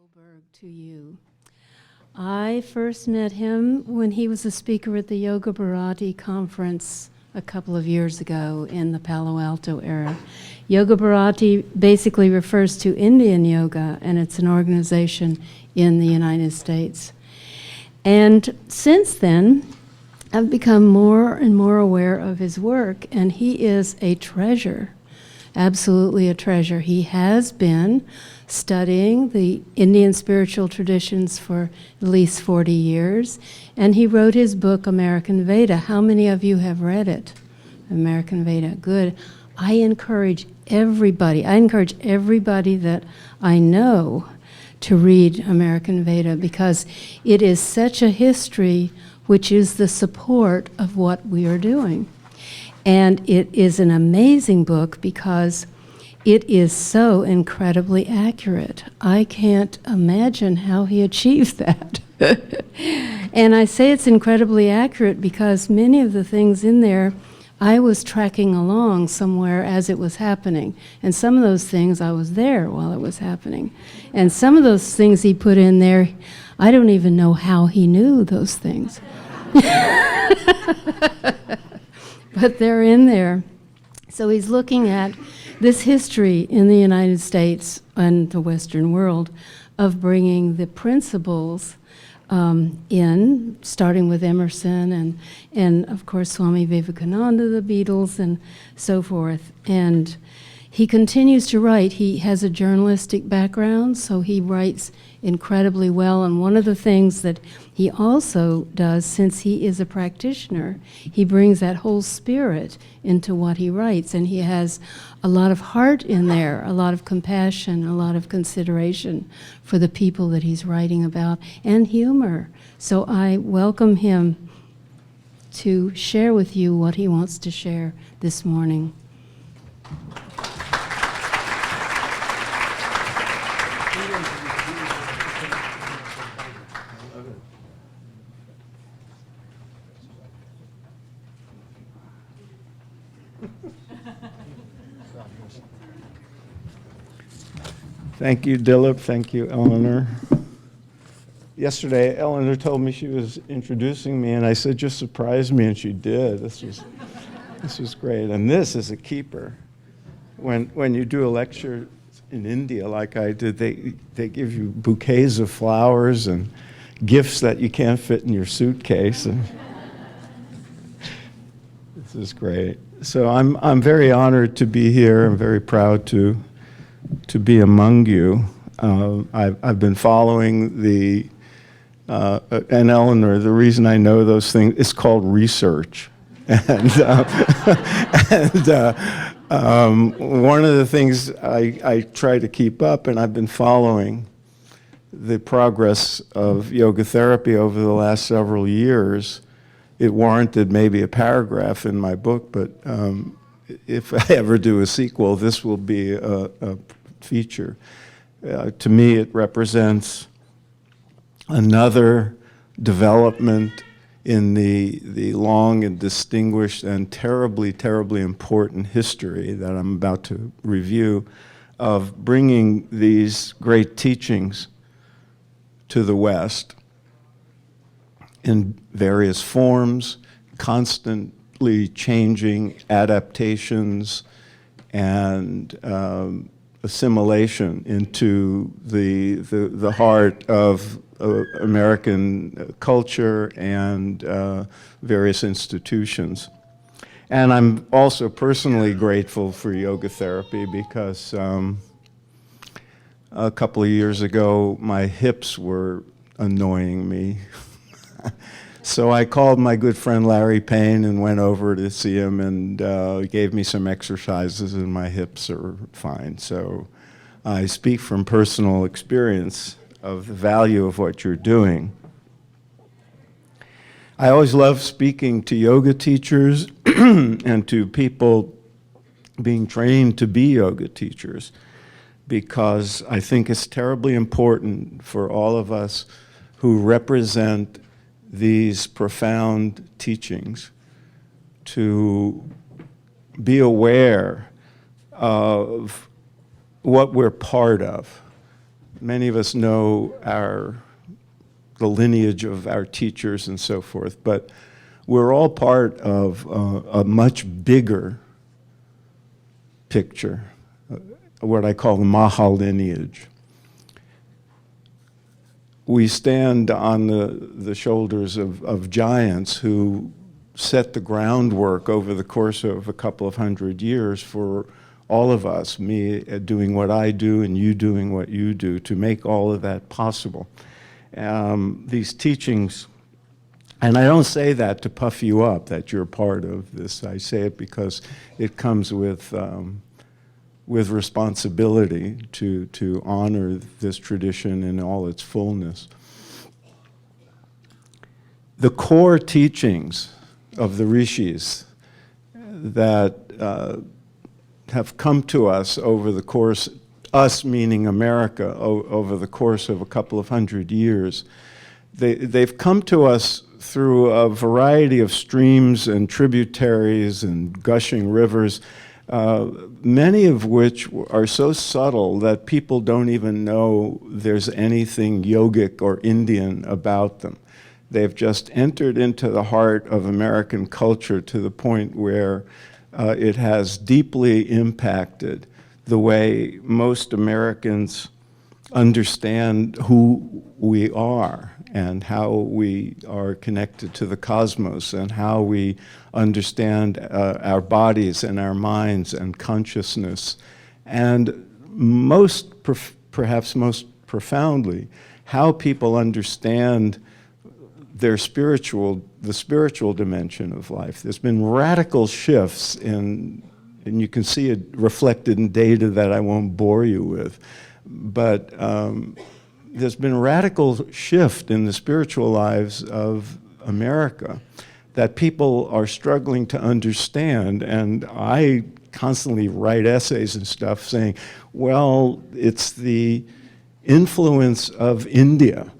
Goldberg to you. I first met him when he was a speaker at the Yoga Bharati conference a couple of years ago in the Palo Alto era. Yoga Bharati basically refers to Indian yoga, and it's an organization in the United States. And since then, I've become more and more aware of his work, and he is a treasure, absolutely a treasure. He has been studying the Indian spiritual traditions for at least 40 years, and he wrote his book, American Veda. How many of you have read it? American Veda, good. I encourage everybody that I know to read American Veda, because it is such a history which is the support of what we are doing. And it is an amazing book because it is so incredibly accurate. I can't imagine how he achieved that. And I say it's incredibly accurate because many of the things in there, I was tracking along somewhere as it was happening. And some of those things, I was there while it was happening. And some of those things he put in there, I don't even know how he knew those things. But they're in there. So he's looking at this history in the United States and the Western world of bringing the principles in, starting with Emerson and of course Swami Vivekananda, the Beatles, and so forth. And he continues to write. He has a journalistic background, so he writes incredibly well. And one of the things that he also does, since he is a practitioner, he brings that whole spirit into what he writes. And he has a lot of heart in there, a lot of compassion, a lot of consideration for the people that he's writing about, and humor. So I welcome him to share with you what he wants to share this morning. Thank you, Dilip. Thank you, Eleanor. Yesterday, Eleanor told me she was introducing me, and I said, just surprise me, and she did. This was great. And this is a keeper. When you do a lecture in India like I did, they give you bouquets of flowers and gifts that you can't fit in your suitcase. And this is great. So I'm very honored to be here. I'm very proud to be among you. I've been following the, and Eleanor, the reason I know those things, it's called research. And one of the things I try to keep up, and I've been following the progress of yoga therapy over the last several years. It warranted maybe a paragraph in my book, but if I ever do a sequel, this will be a feature. To me, it represents another development in the long and distinguished and terribly, terribly important history that I'm about to review of bringing these great teachings to the West in various forms, constantly changing adaptations and assimilation into the heart of American culture and various institutions. And I'm also personally grateful for yoga therapy because a couple of years ago, my hips were annoying me. So I called my good friend Larry Payne and went over to see him, and he gave me some exercises, and my hips are fine. So I speak from personal experience of the value of what you're doing. I always love speaking to yoga teachers and to people being trained to be yoga teachers, because I think it's terribly important for all of us who represent these profound teachings to be aware of what we're part of, Many of us know the lineage of our teachers and so forth, but we're all part of a much bigger picture, what I call the Maha Lineage. We stand on the shoulders of giants who set the groundwork over the course of a couple of hundred years for all of us, me doing what I do and you doing what you do, to make all of that possible. These teachings, and I don't say that to puff you up, that you're part of this. I say it because it comes with responsibility to honor this tradition in all its fullness. The core teachings of the rishis that have come to us over the course, us meaning America, over the course of a couple of hundred years, they've come to us through a variety of streams and tributaries and gushing rivers, many of which are so subtle that people don't even know there's anything yogic or Indian about them. They've just entered into the heart of American culture to the point where it has deeply impacted the way most Americans understand who we are and how we are connected to the cosmos and how we understand our bodies and our minds and consciousness. And perhaps most profoundly, how people understand the spiritual dimension of life. There's been radical shifts and you can see it reflected in data that I won't bore you with. But there's been a radical shift in the spiritual lives of America that people are struggling to understand. And I constantly write essays and stuff saying, well, it's the influence of India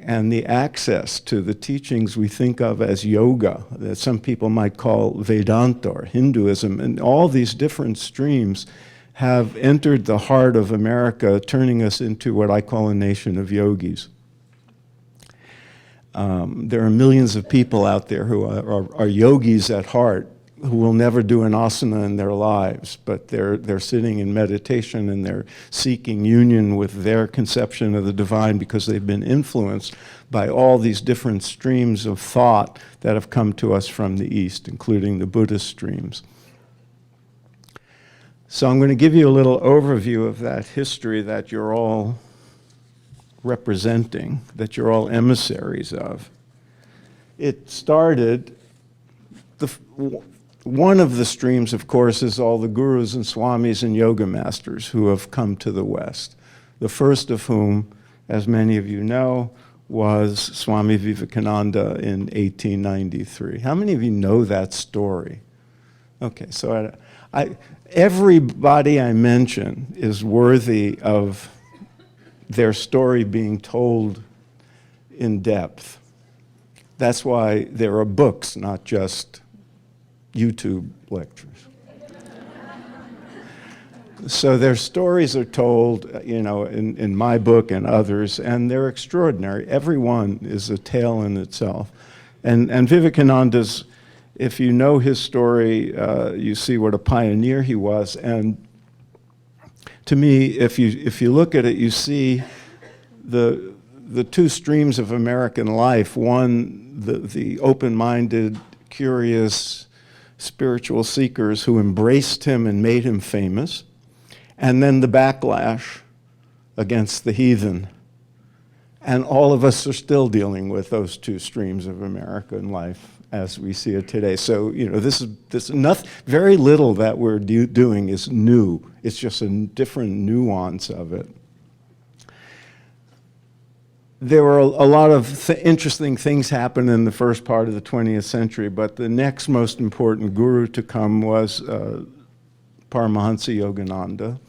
and the access to the teachings we think of as yoga, that some people might call Vedanta or Hinduism, and all these different streams have entered the heart of America, turning us into what I call a nation of yogis. There are millions of people out there who are yogis at heart, who will never do an asana in their lives, but they're sitting in meditation and they're seeking union with their conception of the divine because they've been influenced by all these different streams of thought that have come to us from the East, including the Buddhist streams. So I'm going to give you a little overview of that history that you're all representing, that you're all emissaries of. It started, one of the streams, of course, is all the gurus and swamis and yoga masters who have come to the West. The first of whom, as many of you know, was Swami Vivekananda in 1893. How many of you know that story? Okay, so everybody I mention is worthy of their story being told in depth. That's why there are books, not just YouTube lectures. So their stories are told, in my book and others, and they're extraordinary. Every one is a tale in itself. And Vivekananda's, if you know his story, you see what a pioneer he was. And to me, if you look at it, you see the two streams of American life. One, the open-minded, curious, spiritual seekers who embraced him and made him famous, and then the backlash against the heathen. And all of us are still dealing with those two streams of American life as we see it today. So, this is nothing, very little that we're doing is new. It's just a different nuance of it. There were a lot of interesting things happened in the first part of the 20th century, but the next most important guru to come was Paramahansa Yogananda.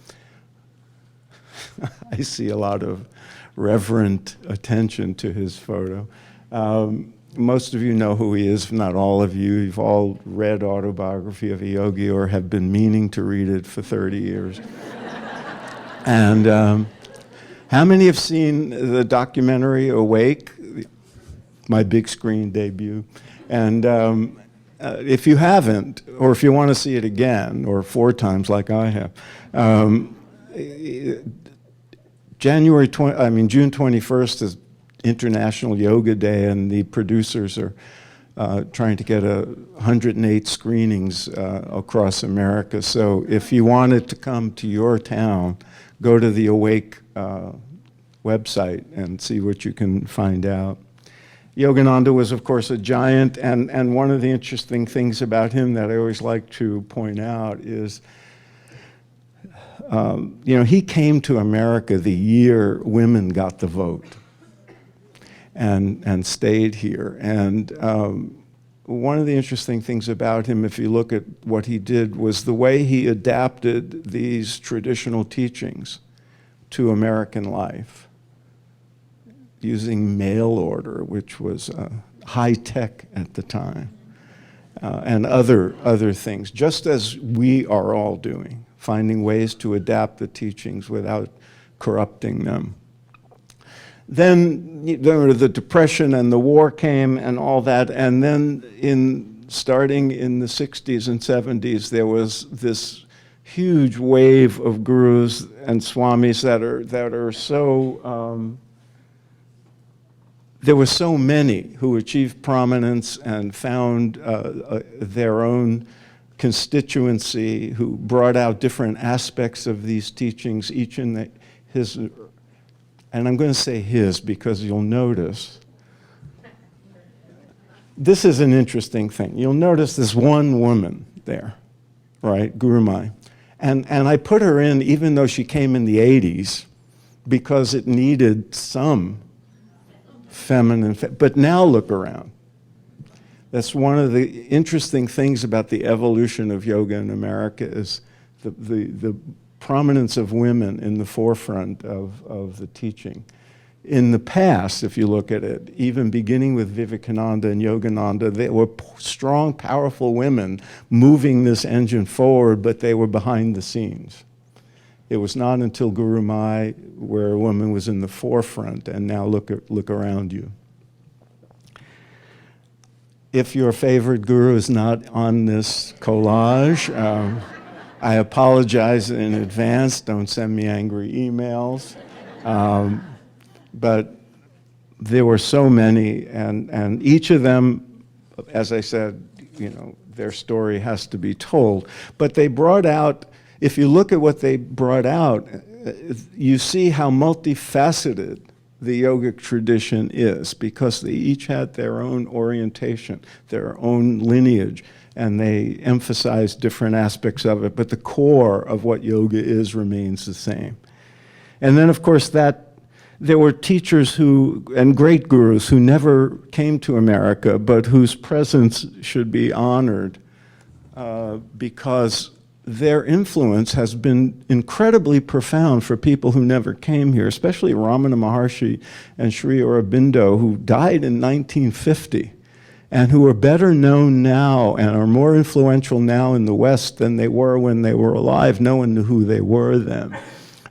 I see a lot of reverent attention to his photo. Most of you know who he is, if not all of you. You've all read Autobiography of a Yogi or have been meaning to read it for 30 years. And How many have seen the documentary Awake, my big screen debut? And if you haven't, or if you want to see it again, or 4 times like I have, June 21st is International Yoga Day, and the producers are trying to get 108 screenings across America. So if you wanted to come to your town, go to the Awake website and see what you can find out. Yogananda was, of course, a giant, and one of the interesting things about him that I always like to point out is, he came to America the year women got the vote and stayed here. And one of the interesting things about him, if you look at what he did, was the way he adapted these traditional teachings to American life, using mail order, which was high tech at the time, and other things, just as we are all doing, finding ways to adapt the teachings without corrupting them. Then the Depression and the war came and all that, and then starting in the 60s and 70s, there was this huge wave of gurus and swamis that are so, there were so many who achieved prominence and found their own constituency, who brought out different aspects of these teachings, each in his, and I'm going to say his because you'll notice, this is an interesting thing. You'll notice this one woman there, right, Guru Mai. And I put her in, even though she came in the 80s, because it needed some feminine, but now look around. That's one of the interesting things about the evolution of yoga in America, is the prominence of women in the forefront of the teaching. In the past, if you look at it, even beginning with Vivekananda and Yogananda, they were strong, powerful women moving this engine forward, but they were behind the scenes. It was not until Guru Mai where a woman was in the forefront, and now look around you. If your favorite guru is not on this collage, I apologize in advance. Don't send me angry emails. But there were so many, and each of them, as I said, their story has to be told. But they brought out, if you look at what they brought out, you see how multifaceted the yogic tradition is, because they each had their own orientation, their own lineage, and they emphasized different aspects of it, but the core of what yoga is remains the same. And then, of course, there were teachers and great gurus who never came to America, but whose presence should be honored because their influence has been incredibly profound for people who never came here, especially Ramana Maharshi and Sri Aurobindo, who died in 1950, and who are better known now and are more influential now in the West than they were when they were alive. No one knew who they were then.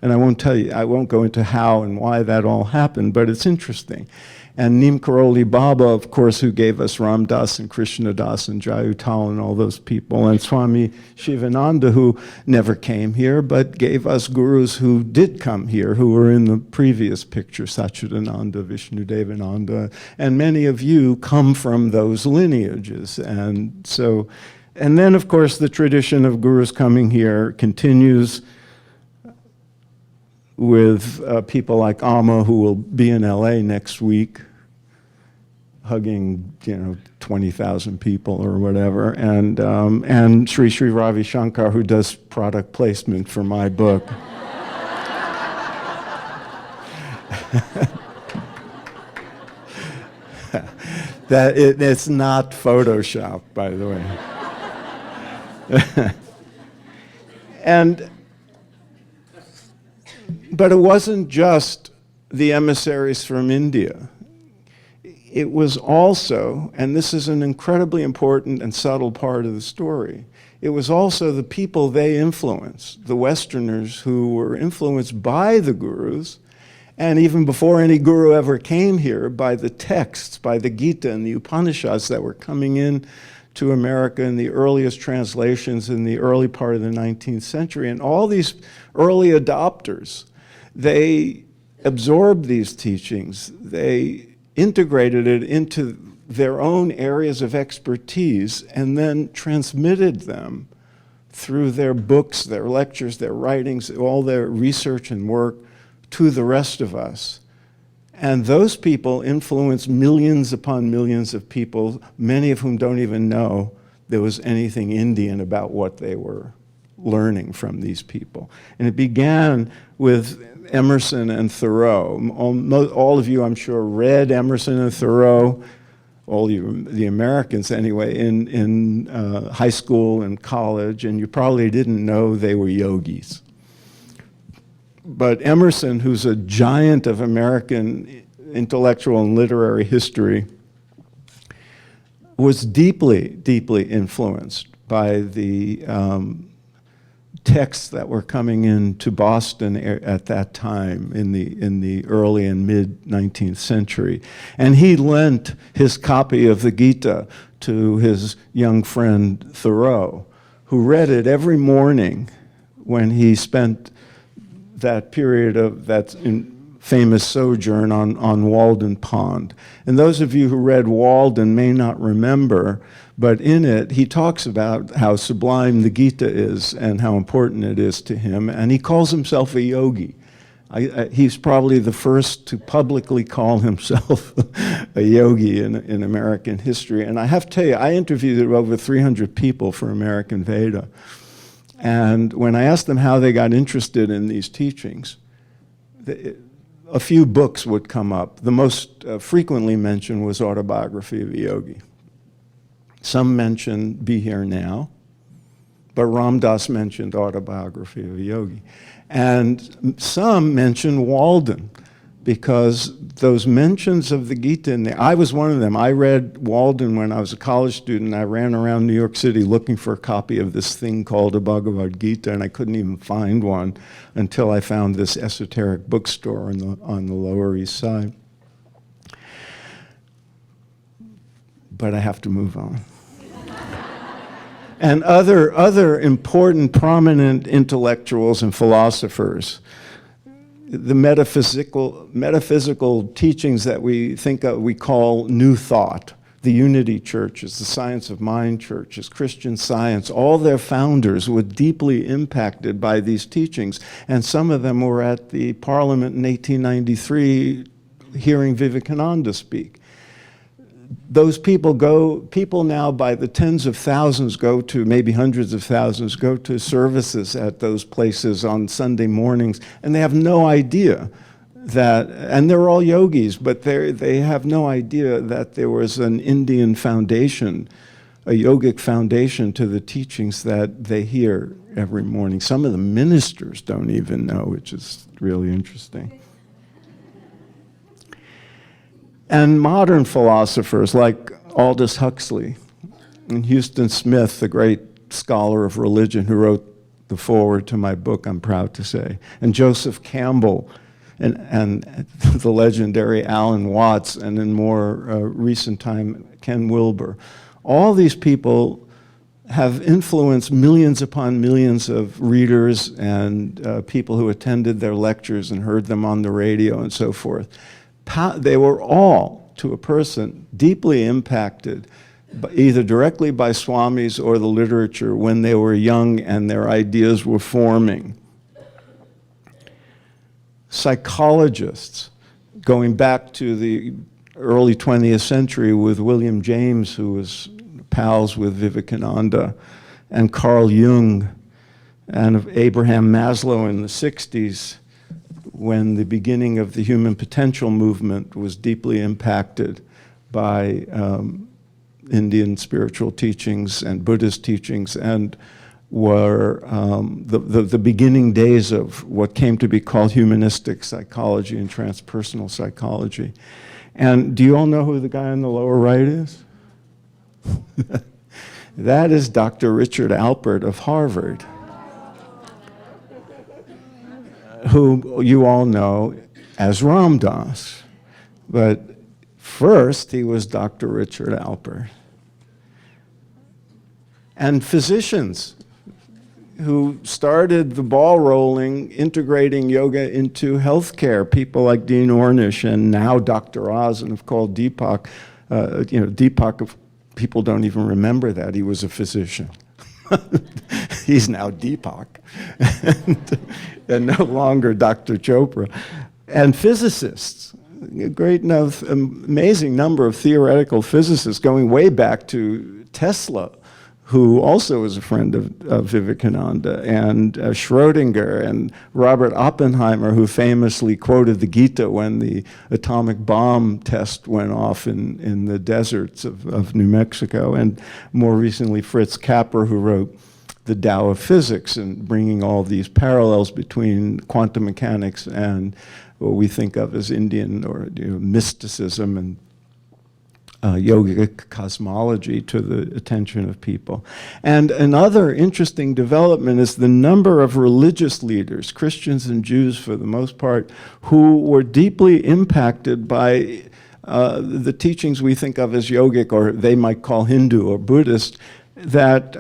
And I won't go into how and why that all happened, but it's interesting. And Neem Karoli Baba, of course, who gave us Ram Das and Krishna Das and Jayutal and all those people, and Swami Shivananda, who never came here, but gave us gurus who did come here, who were in the previous picture, Satchidananda, Vishnudevananda, and many of you come from those lineages. And then, of course, the tradition of gurus coming here continues with people like Amma, who will be in LA next week, hugging 20,000 people or whatever, and Sri Sri Ravi Shankar, who does product placement for my book. It's not Photoshop, by the way. But it wasn't just the emissaries from India. It was also, and this is an incredibly important and subtle part of the story, it was also the people they influenced, the Westerners who were influenced by the gurus, And even before any guru ever came here, by the texts, by the Gita and the Upanishads that were coming in to America in the earliest translations in the early part of the 19th century. And all these early adopters, they absorbed these teachings, they integrated it into their own areas of expertise, and then transmitted them through their books, their lectures, their writings, all their research and work to the rest of us. And those people influence millions upon millions of people, many of whom don't even know there was anything Indian about what they were learning from these people. And it began with Emerson and Thoreau. All of you, I'm sure, read Emerson and Thoreau, all you, the Americans anyway, in high school and college, and you probably didn't know they were yogis. But Emerson, who's a giant of American intellectual and literary history, was deeply, deeply influenced by the texts that were coming into Boston at that time in the early and mid 19th century. And he lent his copy of the Gita to his young friend Thoreau, who read it every morning when he spent that period of that famous sojourn on Walden Pond. And those of you who read Walden may not remember, but in it he talks about how sublime the Gita is and how important it is to him, and he calls himself a yogi. He's probably the first to publicly call himself a yogi in American history. And I have to tell you, I interviewed over 300 people for American Veda. And when I asked them how they got interested in these teachings, a few books would come up. The most frequently mentioned was Autobiography of a Yogi. Some mentioned Be Here Now, but Ram Dass mentioned Autobiography of a Yogi. And some mentioned Walden, because those mentions of the Gita in there, I was one of them. I read Walden when I was a college student. I ran around New York City looking for a copy of this thing called a Bhagavad Gita, and I couldn't even find one until I found this esoteric bookstore on the Lower East Side. But I have to move on. And other important, prominent intellectuals and philosophers, the metaphysical teachings that we think of, we call New Thought, the Unity churches, the Science of Mind churches, Christian Science, all their founders were deeply impacted by these teachings. And some of them were at the Parliament in 1893 hearing Vivekananda speak. Those people now by the tens of thousands go to, maybe hundreds of thousands, go to services at those places on Sunday mornings, and they have no idea that, and they're all yogis, but they have no idea that there was an Indian foundation, a yogic foundation to the teachings that they hear every morning. Some of the ministers don't even know, which is really interesting. And modern philosophers like Aldous Huxley and Houston Smith, the great scholar of religion who wrote the foreword to my book, I'm proud to say, and Joseph Campbell and the legendary Alan Watts, and in more recent time, Ken Wilber. All these people have influenced millions upon millions of readers and people who attended their lectures and heard them on the radio and so forth. They were all, to a person, deeply impacted, either directly by swamis or the literature when they were young and their ideas were forming. Psychologists, going back to the early 20th century with William James, who was pals with Vivekananda, and Carl Jung, and Abraham Maslow in the 60s, when the beginning of the human potential movement was deeply impacted by Indian spiritual teachings and Buddhist teachings, and were the beginning days of what came to be called humanistic psychology and transpersonal psychology. And do you all know who the guy on the lower right is? That is Dr. Richard Alpert of Harvard, who you all know as Ram Dass. But first, he was Dr. Richard Alpert. And physicians who started the ball rolling, integrating yoga into healthcare, people like Dean Ornish and now Dr. Oz, and of course Deepak. Deepak, people don't even remember that he was a physician. He's now Deepak, and no longer Dr. Chopra. And physicists, a great, amazing number of theoretical physicists going way back to Tesla, who also was a friend of Vivekananda, and Schrödinger, and Robert Oppenheimer, who famously quoted the Gita when the atomic bomb test went off in the deserts of New Mexico, and more recently Fritz Capper, who wrote the Tao of Physics, and bringing all these parallels between quantum mechanics and what we think of as Indian or mysticism and yogic cosmology to the attention of people. And another interesting development is the number of religious leaders, Christians and Jews for the most part, who were deeply impacted by the teachings we think of as yogic, or they might call Hindu or Buddhist, that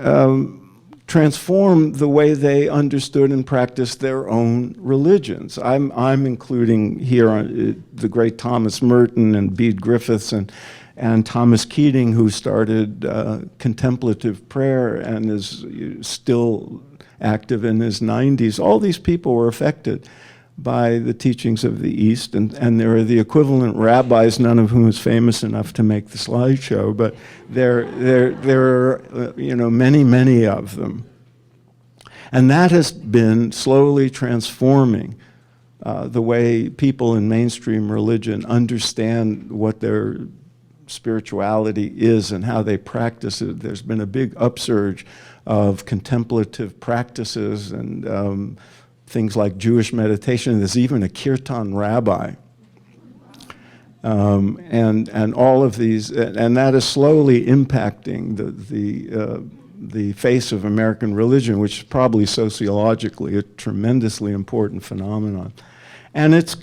transform the way they understood and practiced their own religions. I'm including here the great Thomas Merton and Bede Griffiths and Thomas Keating, who started contemplative prayer and is still active in his 90s. All these people were affected by the teachings of the East, and there are the equivalent rabbis, none of whom is famous enough to make the slideshow, but there are many, many of them. And that has been slowly transforming the way people in mainstream religion understand what their spirituality is and how they practice it. There's been a big upsurge of contemplative practices and things like Jewish meditation. There's even a kirtan rabbi. And all of these, and that is slowly impacting the face of American religion, which is probably sociologically a tremendously important phenomenon. And it's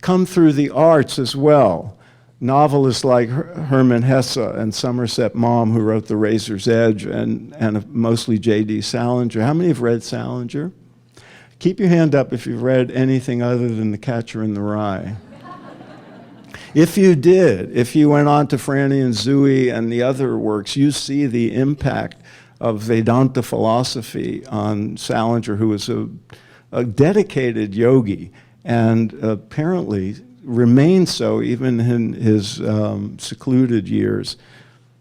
come through the arts as well. Novelists like Hermann Hesse and Somerset Maugham, who wrote The Razor's Edge, and mostly J.D. Salinger. How many have read Salinger? Keep your hand up if you've read anything other than The Catcher in the Rye. If you did, if you went on to Franny and Zooey and the other works, you see the impact of Vedanta philosophy on Salinger, who was a dedicated yogi and apparently remained so even in his secluded years.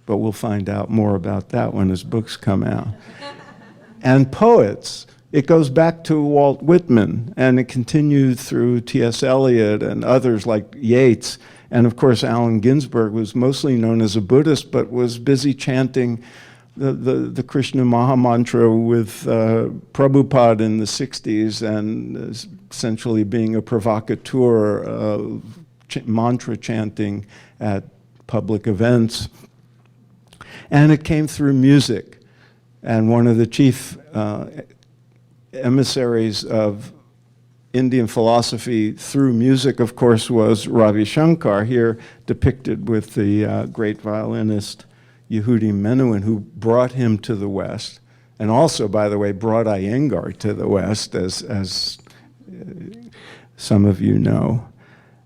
But we'll find out more about that when his books come out. And poets, it goes back to Walt Whitman, and it continued through T.S. Eliot and others like Yeats. And of course, Allen Ginsberg was mostly known as a Buddhist, but was busy chanting the Krishna Maha Mantra with Prabhupada in the 60s, and essentially being a provocateur, mantra chanting at public events. And it came through music. And one of the chief emissaries of Indian philosophy through music, of course, was Ravi Shankar, here depicted with the great violinist Yehudi Menuhin, who brought him to the West, and also, by the way, brought Iyengar to the West, as some of you know.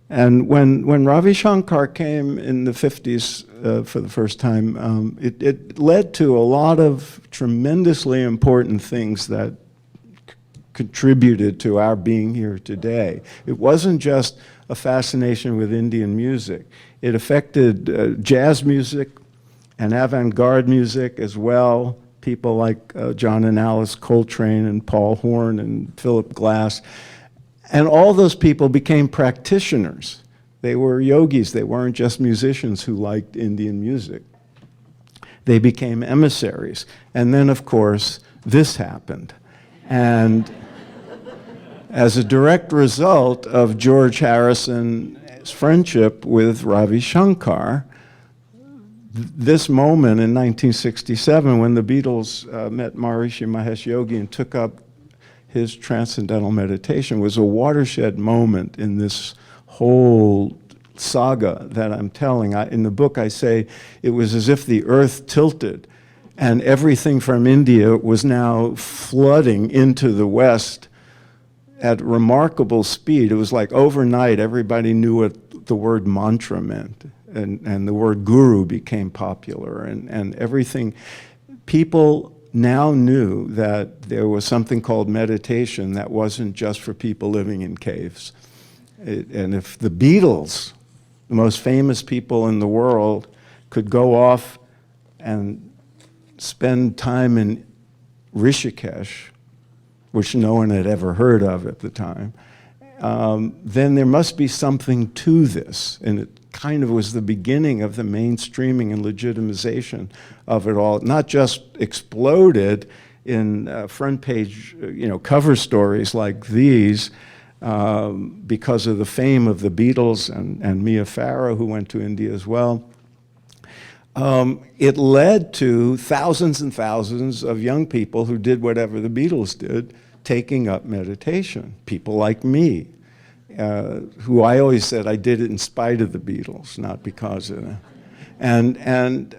And when Ravi Shankar came in the 50s for the first time, it led to a lot of tremendously important things that contributed to our being here today. It wasn't just a fascination with Indian music. It affected jazz music and avant-garde music as well. People like John and Alice Coltrane and Paul Horn and Philip Glass. And all those people became practitioners. They were yogis. They weren't just musicians who liked Indian music. They became emissaries. And then, of course, this happened. And as a direct result of George Harrison's friendship with Ravi Shankar, this moment in 1967, when the Beatles met Maharishi Mahesh Yogi and took up his transcendental meditation, was a watershed moment in this whole saga that I'm telling. In the book, I say it was as if the earth tilted and everything from India was now flooding into the West at remarkable speed. It was like overnight, everybody knew what the word mantra meant, and the word guru became popular, and everything. People now knew that there was something called meditation that wasn't just for people living in caves. And if the Beatles, the most famous people in the world, could go off and spend time in Rishikesh, which no one had ever heard of at the time, then there must be something to this. And it kind of was the beginning of the mainstreaming and legitimization of it all. It not just exploded in front page, cover stories like these because of the fame of the Beatles and Mia Farrow, who went to India as well. It led to thousands and thousands of young people who did whatever the Beatles did, taking up meditation. People like me, who I always said I did it in spite of the Beatles, not because of them. And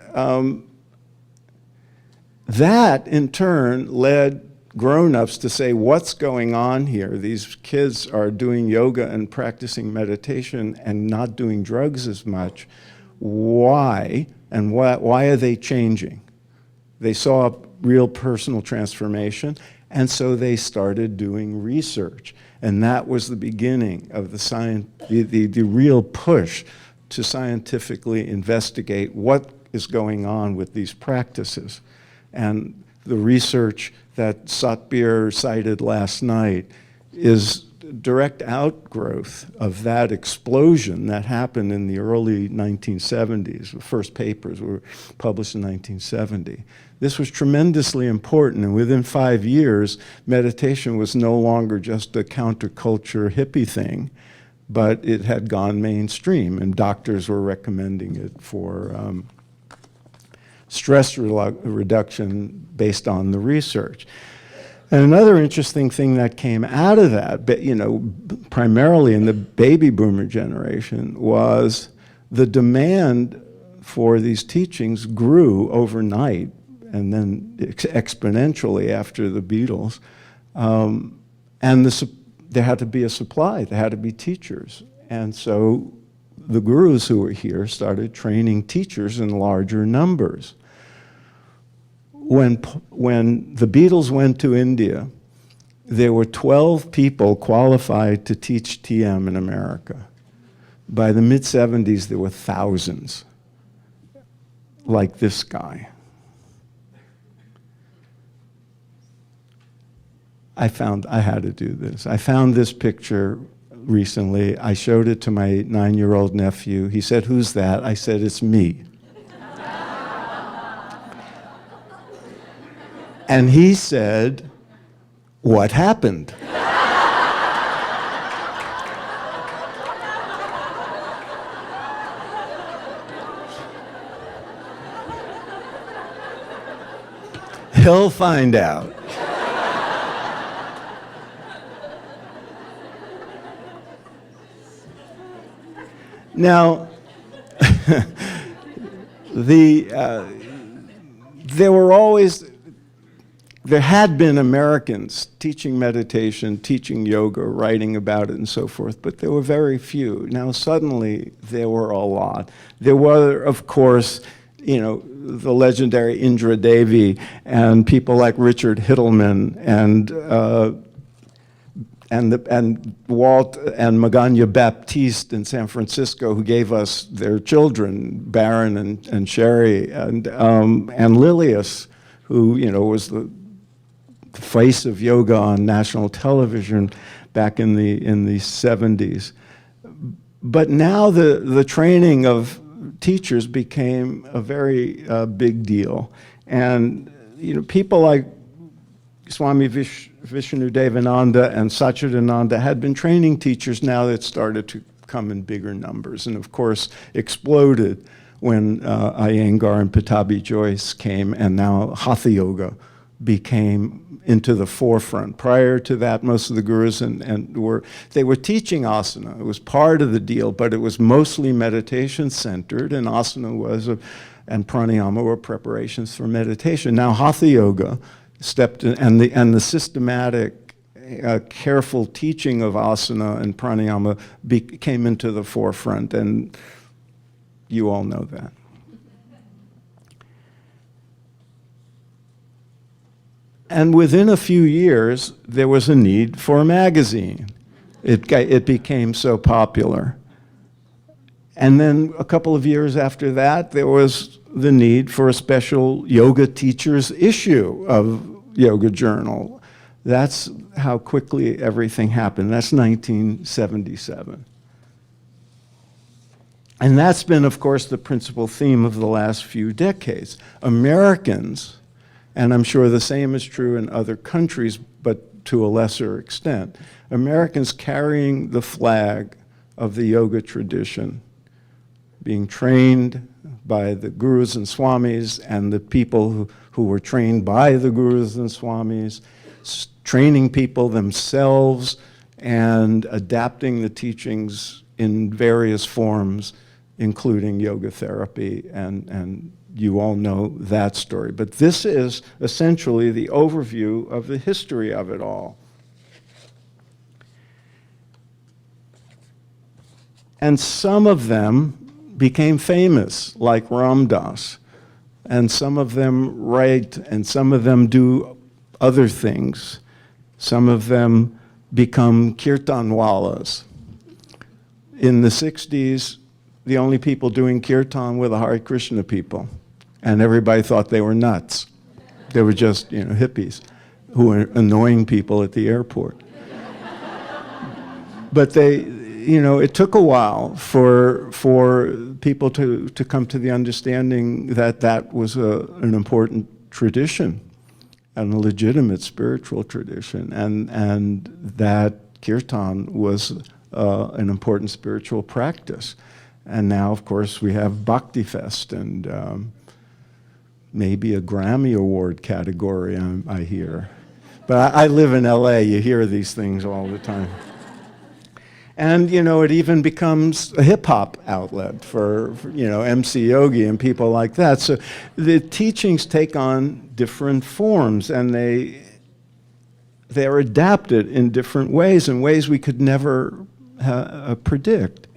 that, in turn, led grown-ups to say, what's going on here? These kids are doing yoga and practicing meditation and not doing drugs as much. Why? And why are they changing? They saw a real personal transformation, and so they started doing research. And that was the beginning of the real push to scientifically investigate what is going on with these practices. And the research that Satbir cited last night is direct outgrowth of that explosion that happened in the early 1970s. The first papers were published in 1970. This was tremendously important, and within 5 years, meditation was no longer just a counterculture hippie thing, but it had gone mainstream, and doctors were recommending it for stress reduction based on the research. And another interesting thing that came out of that, primarily in the baby boomer generation, was the demand for these teachings grew overnight and then exponentially after the Beatles. And there had to be a supply, there had to be teachers. And so the gurus who were here started training teachers in larger numbers. When the Beatles went to India, there were 12 people qualified to teach TM in America. By the mid-70s, there were thousands, like this guy. I had to do this. I found this picture recently. I showed it to my 9-year-old nephew. He said, "Who's that?" I said, "It's me." And he said, "What happened?" He'll find out. Now, there had been Americans teaching meditation, teaching yoga, writing about it, and so forth, but there were very few. Now, suddenly, there were a lot. There were, of course, the legendary Indra Devi and people like Richard Hittleman and Walt and Magana Baptiste in San Francisco, who gave us their children, Baron and Sherry, and Lilius, who was the face of yoga on national television back in the 70s. But now the training of teachers became a very big deal, and people like Swami Vishnudevananda and Satchidananda had been training teachers now that started to come in bigger numbers, and of course exploded when Iyengar and Pattabhi Jois came, and now Hatha Yoga became into the forefront. Prior to that, most of the gurus they were teaching asana. It was part of the deal, but it was mostly meditation centered, and asana and pranayama were preparations for meditation. Now hatha yoga stepped in, and the systematic, careful teaching of asana and pranayama came into the forefront, and you all know that. And within a few years, there was a need for a magazine. It became so popular. And then a couple of years after that, there was the need for a special yoga teacher's issue of Yoga Journal. That's how quickly everything happened. That's 1977. And that's been, of course, the principal theme of the last few decades. Americans, and I'm sure the same is true in other countries, but to a lesser extent, Americans carrying the flag of the yoga tradition, being trained by the gurus and swamis and the people who were trained by the gurus and swamis, training people themselves and adapting the teachings in various forms, including yoga therapy, and you all know that story. But this is essentially the overview of the history of it all. And some of them became famous, like Ram Dass, and some of them write, and some of them do other things. Some of them become kirtanwalas. In the 60s, the only people doing kirtan were the Hare Krishna people, and everybody thought they were nuts. They were just, hippies who were annoying people at the airport. But it took a while for people to come to the understanding that that was an important tradition and a legitimate spiritual tradition, and that kirtan was an important spiritual practice. And now, of course, we have Bhakti Fest and maybe a Grammy Award category, I hear. But I live in LA, you hear these things all the time. And, it even becomes a hip-hop outlet for MC Yogi and people like that. So the teachings take on different forms, and they're adapted in different ways, in ways we could never predict.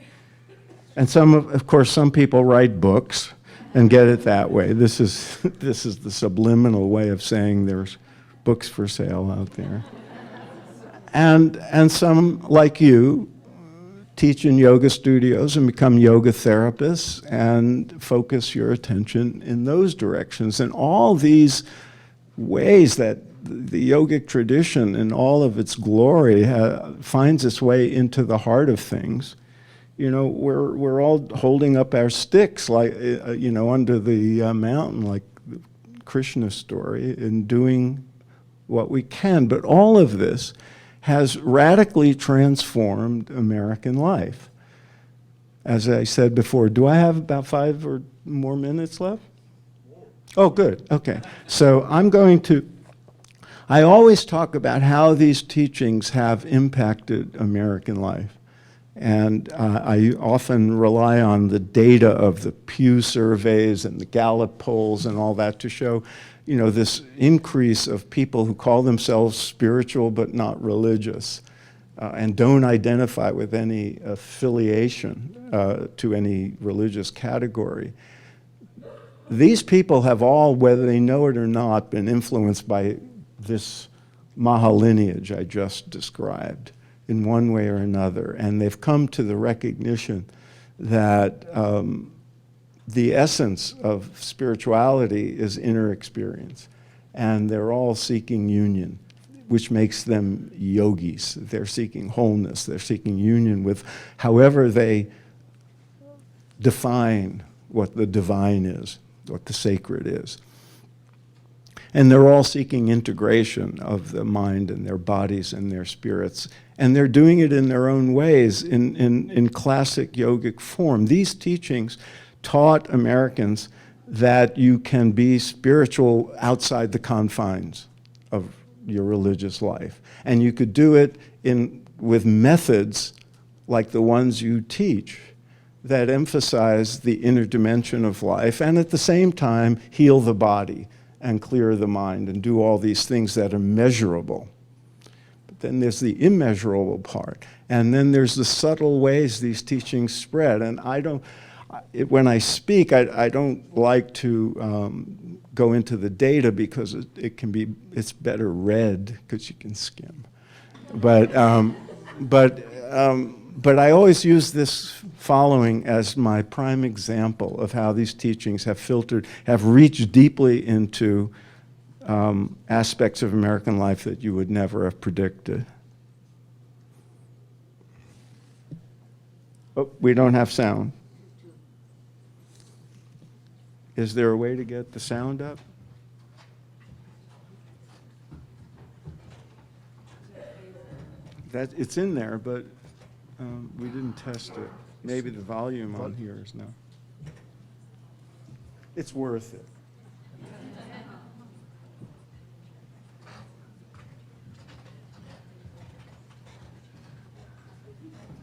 And of course, some people write books and get it that way. This is the subliminal way of saying there's books for sale out there. And some, like you, teach in yoga studios and become yoga therapists and focus your attention in those directions. And all these ways that the yogic tradition in all of its glory finds its way into the heart of things. We're all holding up our sticks like under the mountain, like the Krishna story, and doing what we can. But all of this has radically transformed American life. As I said before, do I have about 5 or more minutes left? Oh, good. Okay. So I always talk about how these teachings have impacted American life. And I often rely on the data of the Pew surveys and the Gallup polls and all that to show, this increase of people who call themselves spiritual but not religious and don't identify with any affiliation to any religious category. These people have all, whether they know it or not, been influenced by this Maha lineage I just described in one way or another. And they've come to the recognition that the essence of spirituality is inner experience. And they're all seeking union, which makes them yogis. They're seeking wholeness. They're seeking union with however they define what the divine is, what the sacred is. And they're all seeking integration of the mind and their bodies and their spirits. And they're doing it in their own ways, in classic yogic form. These teachings taught Americans that you can be spiritual outside the confines of your religious life. And you could do it with methods like the ones you teach that emphasize the inner dimension of life and at the same time heal the body and clear the mind and do all these things that are measurable. But then there's the immeasurable part. And then there's the subtle ways these teachings spread. And when I speak, I don't like to go into the data because it's better read because you can skim. But I always use this following as my prime example of how these teachings have reached deeply into aspects of American life that you would never have predicted. Oh, we don't have sound. Is there a way to get the sound up? It's in there, but we didn't test it. Maybe the volume on here is now. It's worth it.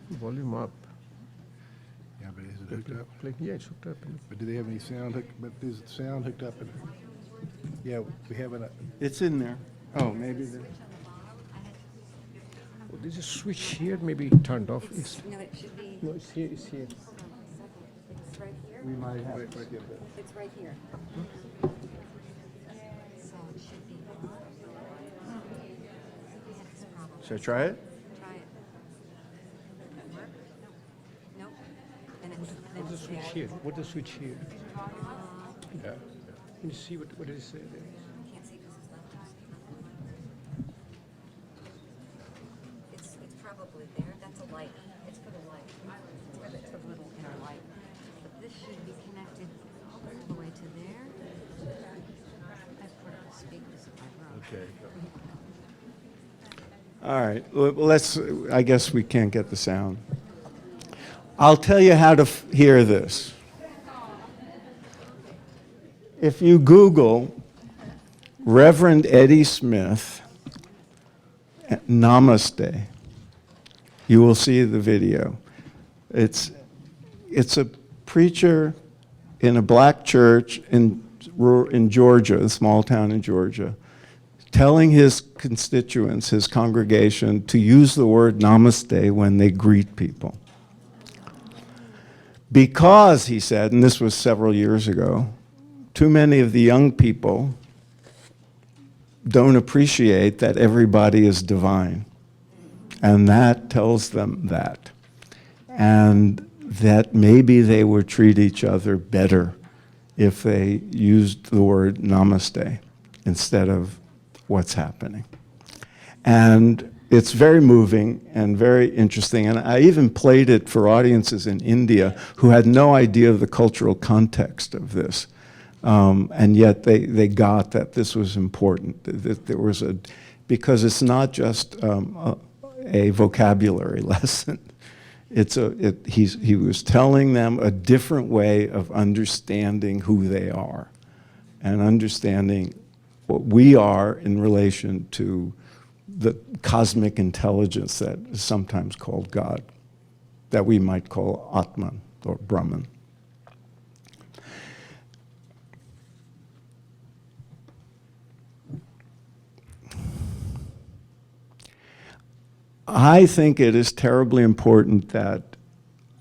Volume up. Yeah, but is it hooked up? Yeah, it's hooked up. But do they have any sound hooked? But is the sound hooked up? Yeah, we have it. It's in there. Oh, maybe there. Oh, there's a switch here, maybe turned off. No, it should be. No, it's here. It's here. It's right here. We might have. It's right here. So it should be. This problem. Should I try it? Try it. Work? No. Nope. Then it's. Then What's the it's switch there. here? What's the switch here? Yeah. Can you see what does it say there? Can't see because it's left. It's probably there. That's a light. It's for the light. It's for the little inner light. But this should be connected all the way to there. I've put the speakers in my room. Okay. All right, I guess we can't get the sound. I'll tell you how to hear this. If you Google Reverend Eddie Smith, Namaste, you will see the video. It's a preacher in a black church in Georgia, a small town in Georgia, telling his constituents, his congregation, to use the word namaste when they greet people. Because, he said, and this was several years ago, too many of the young people don't appreciate that everybody is divine. And that tells them that. And that maybe they would treat each other better if they used the word namaste instead of what's happening. And it's very moving and very interesting. And I even played it for audiences in India who had no idea of the cultural context of this. And yet they got that this was important, that there was because it's not just a vocabulary lesson. He was telling them a different way of understanding who they are and understanding what we are in relation to the cosmic intelligence that is sometimes called God, that we might call Atman or Brahman. I think it is terribly important that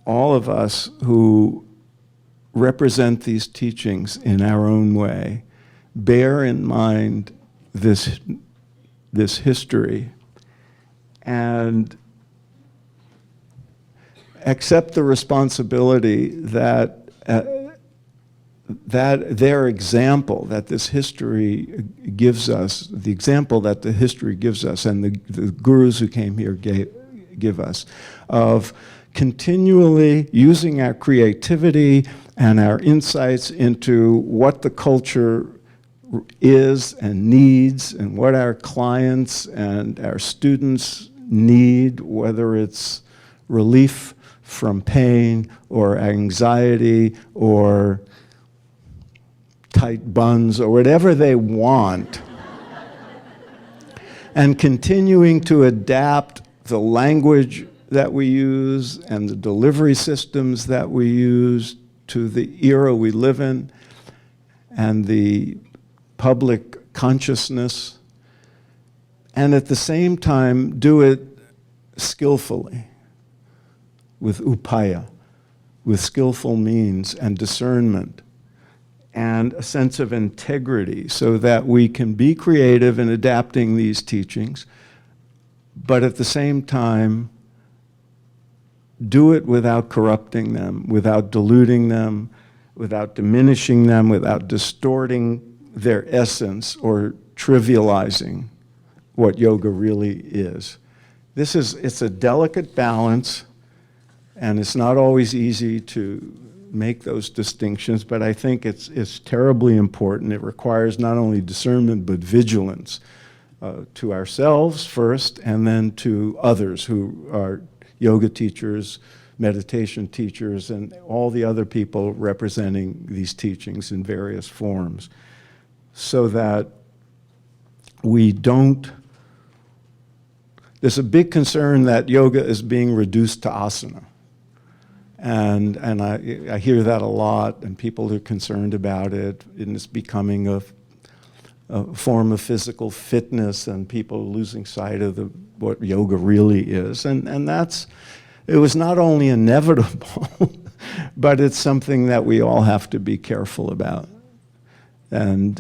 all of us who represent these teachings in our own way bear in mind this history and accept the responsibility that their example that this history gives us, the example that the history gives us and the gurus who came here give us, of continually using our creativity and our insights into what the culture is and needs and what our clients and our students need, whether it's relief from pain or anxiety or tight buns or whatever they want. and continuing to adapt the language that we use and the delivery systems that we use to the era we live in and the public consciousness, and at the same time do it skillfully, with upaya, with skillful means and discernment, and a sense of integrity so that we can be creative in adapting these teachings, but at the same time do it without corrupting them, without diluting them, without diminishing them, without distorting their essence or trivializing what yoga really is. It's a delicate balance, and it's not always easy to make those distinctions, but I think it's terribly important. It requires not only discernment, but vigilance to ourselves first, and then to others who are yoga teachers, meditation teachers, and all the other people representing these teachings in various forms, so that we don't. There's a big concern that yoga is being reduced to asana. And I hear that a lot, and people are concerned about it, and it's becoming a form of physical fitness, and people are losing sight of what yoga really is. And it was not only inevitable, but it's something that we all have to be careful about. And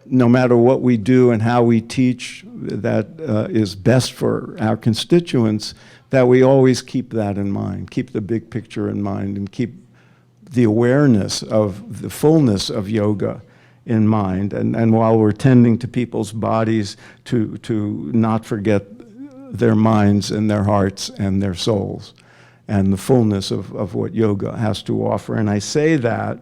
no matter what we do and how we teach that is best for our constituents, that we always keep that in mind, keep the big picture in mind, and keep the awareness of the fullness of yoga in mind. And while we're tending to people's bodies, to not forget their minds and their hearts and their souls and the fullness of what yoga has to offer. And I say that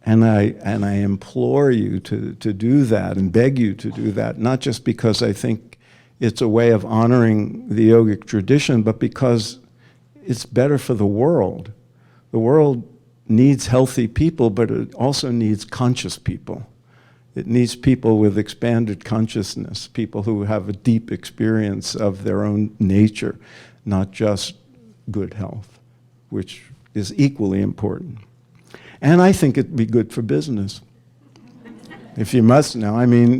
and I implore you to do that and beg you to do that, not just because I think it's a way of honoring the yogic tradition, but because it's better for the world. The world needs healthy people, but it also needs conscious people. It needs people with expanded consciousness, people who have a deep experience of their own nature, not just good health, which is equally important. And I think it'd be good for business. If you must know, I mean,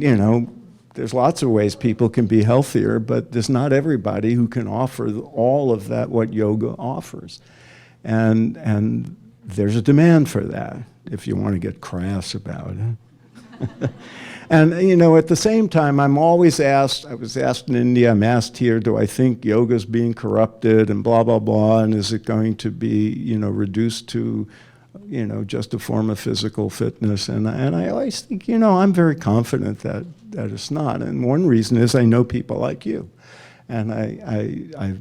there's lots of ways people can be healthier, but there's not everybody who can offer all of that, what yoga offers. And there's a demand for that, if you want to get crass about it. And, at the same time, I'm always asked, I was asked in India, I'm asked here, do I think yoga's being corrupted and blah, blah, blah, and is it going to be, reduced to just a form of physical fitness? And I always think, I'm very confident that it's not. And one reason is I know people like you. And I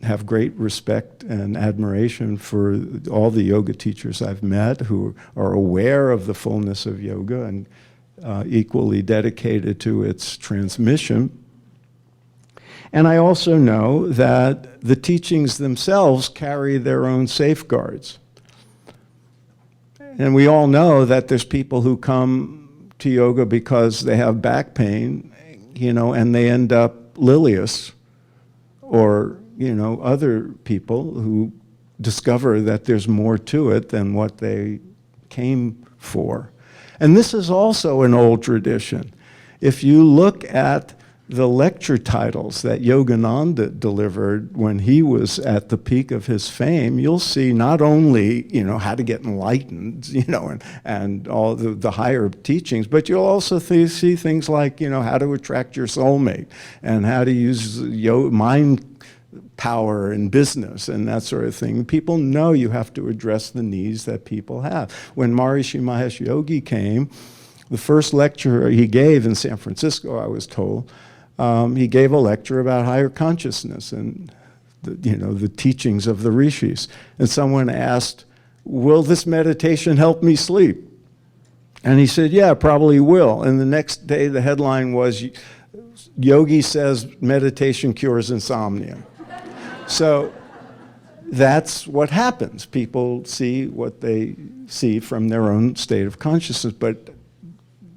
have great respect and admiration for all the yoga teachers I've met who are aware of the fullness of yoga and equally dedicated to its transmission. And I also know that the teachings themselves carry their own safeguards. And we all know that there's people who come to yoga because they have back pain, and they end up Lilius, or, other people who discover that there's more to it than what they came for. And this is also an old tradition. If you look at the lecture titles that Yogananda delivered when he was at the peak of his fame, you'll see not only, how to get enlightened, and all the higher teachings, but you'll also see things like, how to attract your soulmate and how to use mind power in business and that sort of thing. People know you have to address the needs that people have. When Maharishi Mahesh Yogi came, the first lecture he gave in San Francisco, I was told, he gave a lecture about higher consciousness and the teachings of the rishis. And someone asked, will this meditation help me sleep? And he said, yeah, probably will. And the next day the headline was, Yogi says meditation cures insomnia. So that's what happens. People see what they see from their own state of consciousness, but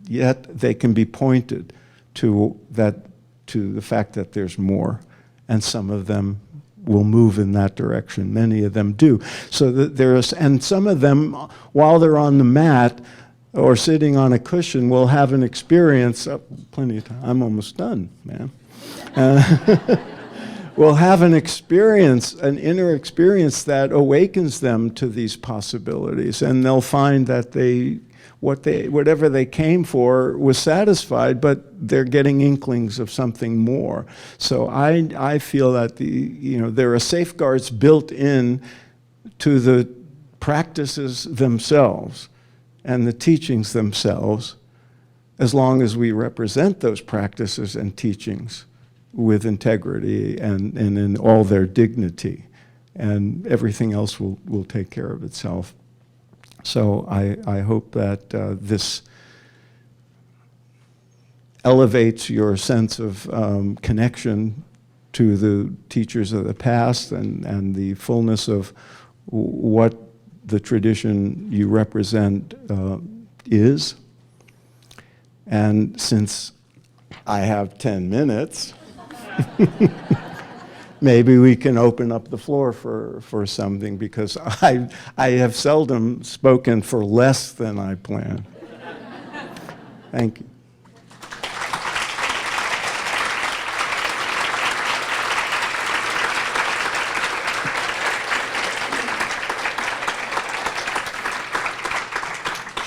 yet they can be pointed to the fact that there's more, and some of them will move in that direction. Many of them do. So that and some of them, while they're on the mat or sitting on a cushion, will have an experience. Plenty of time. I'm almost done, man. Will have an experience, an inner experience that awakens them to these possibilities, and they'll find that whatever they came for was satisfied, but they're getting inklings of something more. So I feel that there are safeguards built in to the practices themselves and the teachings themselves, as long as we represent those practices and teachings with integrity and in all their dignity, and everything else will take care of itself. So I hope that this elevates your sense of connection to the teachers of the past and the fullness of what the tradition you represent is. And since I have 10 minutes, maybe we can open up the floor for something, because I have seldom spoken for less than I planned. Thank you.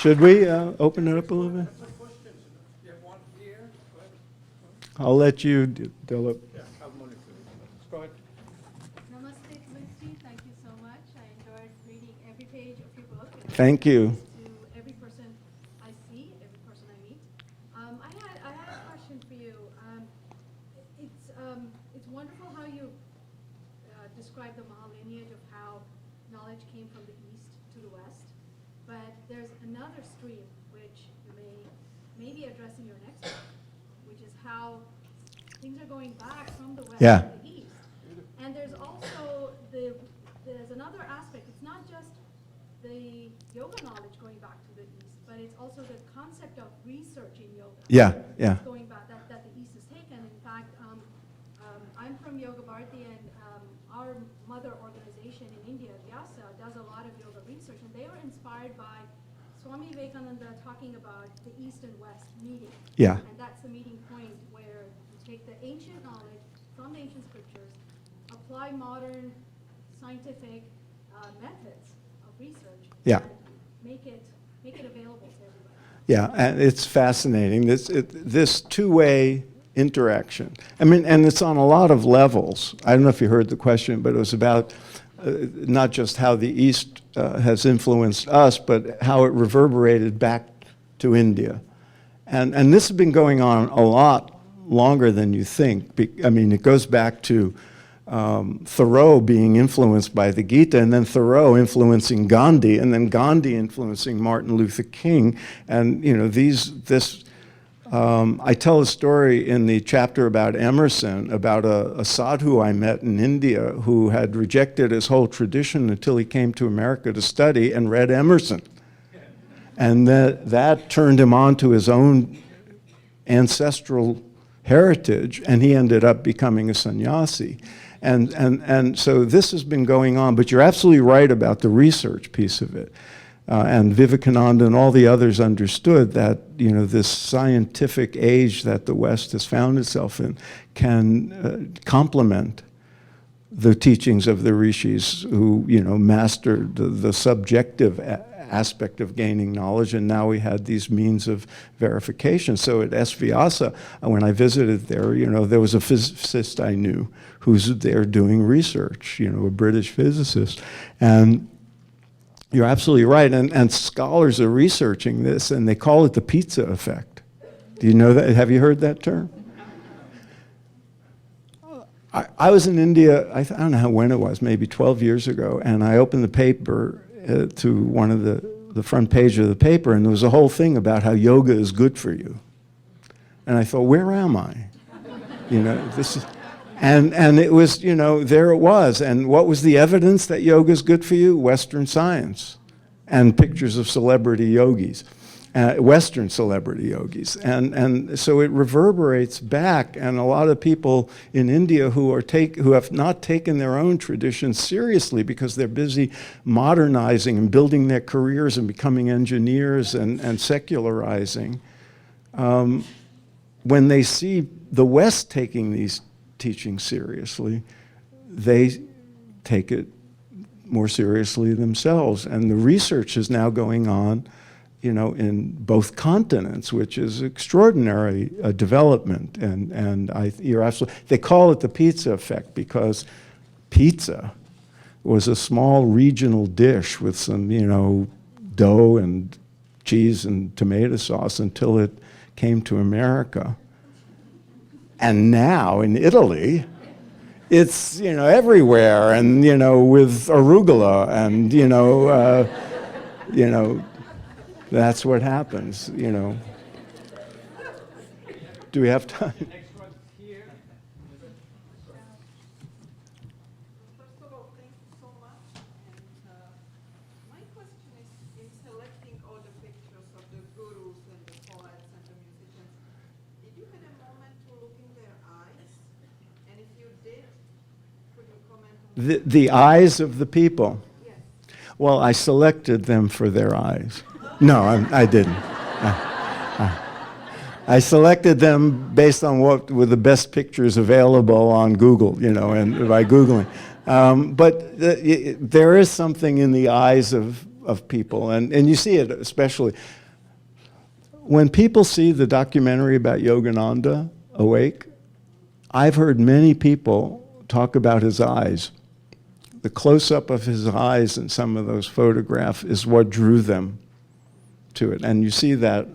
Should we open it up a little bit? I'll let you, Dilip. Namaste, Lucy. Thank you so much. I enjoyed reading every page of your book. Thank you. To every person I see, every person I meet. I had a question for you. It's wonderful how you describe the Maha lineage of how knowledge came from the east to the west. But there's another stream which you may be addressing your next book, which is how things are going back from the west Yeah. to the east. And there's also there's another aspect. It's not just the yoga knowledge going back to the east, but it's also the concept of research in yoga. Yeah, yeah. Going back, that the east has taken. In fact, I'm from Yoga Bharati, and our mother organization in India, Vyasa, does a lot of yoga research, and they were inspired by Swami Vivekananda talking about the east and west meeting. Yeah. And that's the meeting point where you take the ancient knowledge from the ancient scriptures, apply modern scientific methods of research, Yeah. and make it available to everybody. Yeah, and it's fascinating, this two-way interaction. I mean, and it's on a lot of levels. I don't know if you heard the question, but it was about not just how the East has influenced us, but how it reverberated back to India. And this has been going on a lot longer than you think. I mean, it goes back to Thoreau being influenced by the Gita, and then Thoreau influencing Gandhi, and then Gandhi influencing Martin Luther King. And I tell a story in the chapter about Emerson, about a sadhu I met in India who had rejected his whole tradition until he came to America to study and read Emerson. And that turned him on to his own ancestral heritage, and he ended up becoming a sannyasi. And so this has been going on, but you're absolutely right about the research piece of it. And Vivekananda and all the others understood that, this scientific age that the West has found itself in can complement the teachings of the rishis who, mastered the subjective aspect of gaining knowledge, and now we had these means of verification. So at Vyasa, when I visited there, there was a physicist I knew who's there doing research, a British physicist. And you're absolutely right, and scholars are researching this, and they call it the pizza effect. Do you know that? Have you heard that term? I was in India, I don't know when it was, maybe 12 years ago, and I opened the paper to one of the front page of the paper, and there was a whole thing about how yoga is good for you. And I thought, where am I? This is, And it was, you know, there it was. And what was the evidence that yoga is good for you? Western science and pictures of celebrity yogis, Western celebrity yogis. And so it reverberates back. And a lot of people in India who have not taken their own tradition seriously because they're busy modernizing and building their careers and becoming engineers and secularizing, when they see the West taking these teachings seriously, they take it more seriously themselves. And the research is now going on, you know, in both continents, which is extraordinary development. And you're absolutely, they call it the pizza effect because pizza was a small regional dish with some, you know, dough and cheese and tomato sauce until it came to America. And now in Italy, it's, you know, everywhere, and, you know, with arugula, and, you know, that's what happens, you know. Do we have time? Next one here. First of all, thank you so much. And my question is, in selecting all the pictures of the gurus and the poets and the musicians, did you have a moment to look in their eyes? And if you did, could you comment on The eyes of the people. Yes. Well, I selected them for their eyes. No, I didn't. I selected them based on what were the best pictures available on Google, you know, and by Googling. But there is something in the eyes of people, and you see it especially. When people see the documentary about Yogananda, Awake, I've heard many people talk about his eyes. The close-up of his eyes in some of those photographs is what drew them to it. And you see that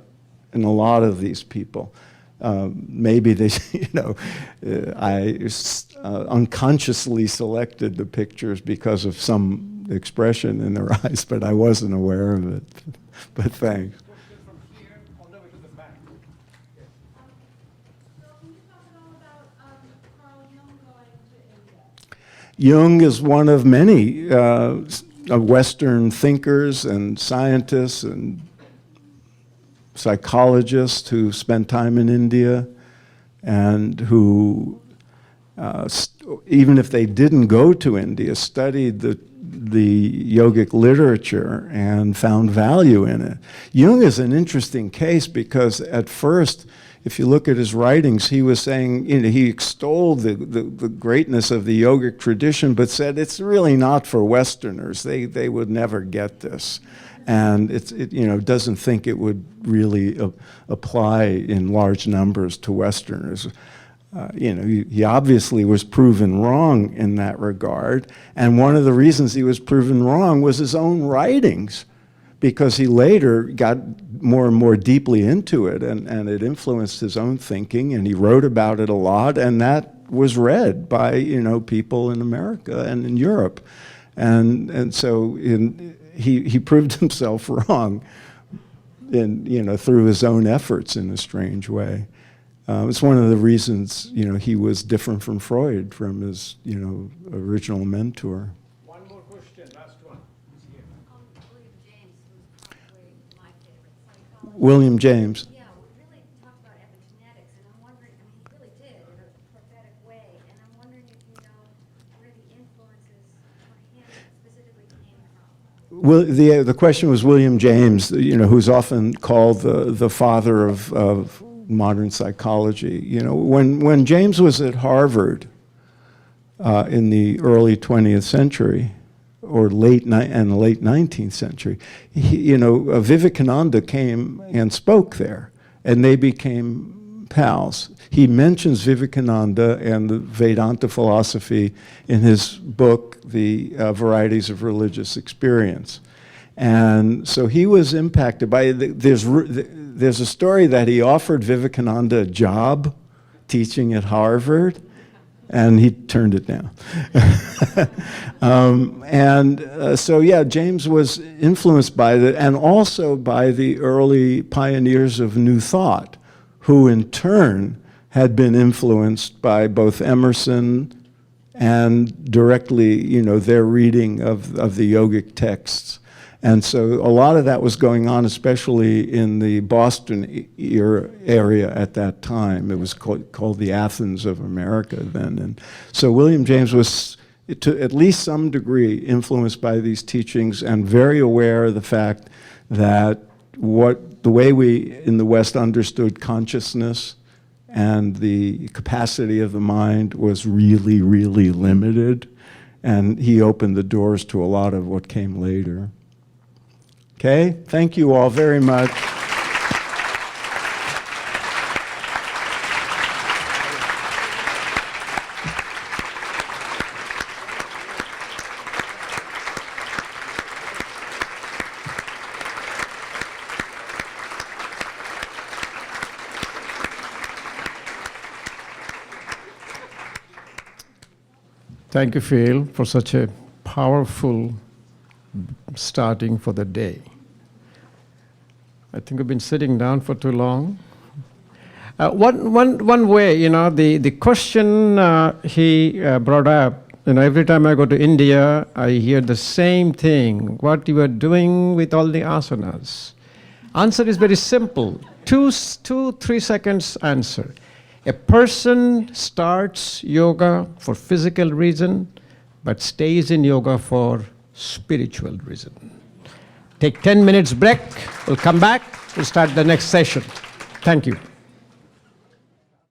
in a lot of these people. Maybe they, you know, I unconsciously selected the pictures because of some expression in their eyes, but I wasn't aware of it. But thanks. Question from here, all the way to the back. Yes. So can you talk at all about Carl Jung going to India? Jung is one of many Western thinkers and scientists and psychologists who spent time in India and who, even if they didn't go to India, studied the yogic literature and found value in it. Jung is an interesting case because at first, if you look at his writings, he was saying, you know, he extolled the greatness of the yogic tradition, but said it's really not for Westerners. They would never get this. And it you know, doesn't think it would really apply in large numbers to Westerners. You know, he obviously was proven wrong in that regard. And one of the reasons he was proven wrong was his own writings, because he later got more and more deeply into it, and it influenced his own thinking, and he wrote about it a lot, and that was read by, you know, people in America and in Europe. And so he proved himself wrong in, you know, through his own efforts in a strange way. It's one of the reasons, you know, he was different from Freud, from his, you know, original mentor. One more question, last one. Is here. William James, who's probably my favorite psychologist. William James. Yeah, we really talked about epigenetics, and I'm wondering, I mean, he really did in a prophetic way, and I'm wondering if you know where the influences for him specifically came from. Well, the question was William James, you know, who's often called the father of modern psychology. You know, when James was at Harvard in the early 20th century, or late 19th century, you know, Vivekananda came and spoke there, and they became pals. He mentions Vivekananda and the Vedanta philosophy in his book, The Varieties of Religious Experience. And so he was impacted by, there's a story that he offered Vivekananda a job teaching at Harvard, and he turned it down. So yeah, James was influenced by that, and also by the early pioneers of New Thought, who in turn had been influenced by both Emerson and directly, their reading of the yogic texts. And so a lot of that was going on, especially in the Boston area at that time. It was called the Athens of America then. And so William James was, to at least some degree, influenced by these teachings and very aware of the fact that the way we in the West understood consciousness and the capacity of the mind was really, really limited. And he opened the doors to a lot of what came later. Okay, thank you all very much. Thank you, Phil, for such a powerful starting for the day. I think we've been sitting down for too long. One way, the question he brought up, every time I go to India, I hear the same thing. What you are doing with all the asanas? Answer is very simple. 2-3 seconds answer. A person starts yoga for physical reason, but stays in yoga for spiritual reason. Take 10 minutes break. We'll come back. We'll start the next session. Thank you.